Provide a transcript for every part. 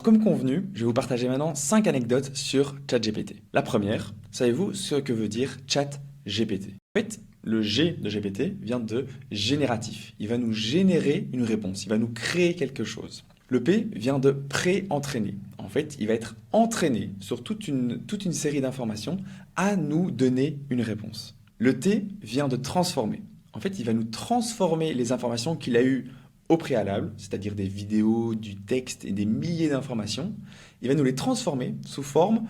Comme convenu, je vais vous partager maintenant 5 anecdotes sur ChatGPT. La première, savez-vous ce que veut dire ChatGPT? En fait, le G de GPT vient de génératif. Il va nous générer une réponse, il va nous créer quelque chose. Le P vient de pré-entraîner. En fait, il va être entraîné sur toute une série d'informations à nous donner une réponse. Le T vient de transformer. En fait, il va nous transformer les informations qu'il a eues au préalable, c'est-à-dire des vidéos, du texte et des milliers d'informations. Il va nous les transformer sous forme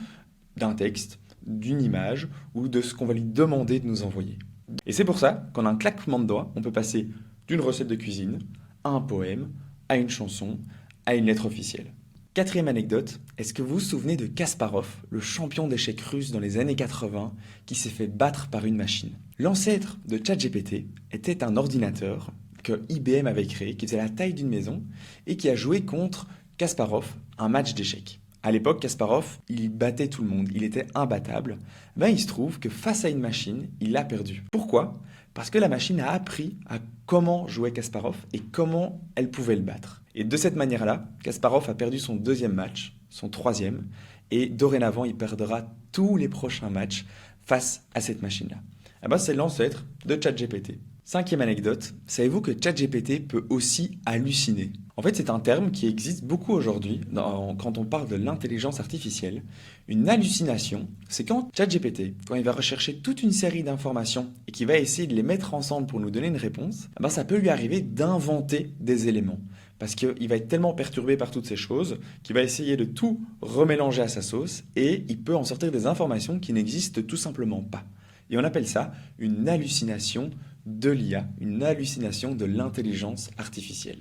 d'un texte, d'une image ou de ce qu'on va lui demander de nous envoyer. Et c'est pour ça qu'en un claquement de doigts, on peut passer d'une recette de cuisine à un poème, à une chanson, à une lettre officielle. Quatrième anecdote, est-ce que vous vous souvenez de Kasparov, le champion d'échecs russe dans les années 80, qui s'est fait battre par une machine? L'ancêtre de ChatGPT était un ordinateur que IBM avait créé, qui faisait la taille d'une maison, et qui a joué contre Kasparov un match d'échecs. À l'époque, Kasparov, il battait tout le monde, il était imbattable. Il se trouve que face à une machine, il a perdu. Pourquoi? Parce que la machine a appris à comment jouait Kasparov et comment elle pouvait le battre. Et de cette manière-là, Kasparov a perdu son deuxième match, son troisième, et dorénavant, il perdra tous les prochains matchs face à cette machine-là. C'est l'ancêtre de ChatGPT. Cinquième anecdote, savez-vous que ChatGPT peut aussi halluciner? En fait, c'est un terme qui existe beaucoup aujourd'hui quand on parle de l'intelligence artificielle. Une hallucination, c'est quand ChatGPT, quand il va rechercher toute une série d'informations et qu'il va essayer de les mettre ensemble pour nous donner une réponse, ça peut lui arriver d'inventer des éléments. Parce qu'il va être tellement perturbé par toutes ces choses qu'il va essayer de tout remélanger à sa sauce et il peut en sortir des informations qui n'existent tout simplement pas. Et on appelle ça une hallucination de l'IA, une hallucination de l'intelligence artificielle.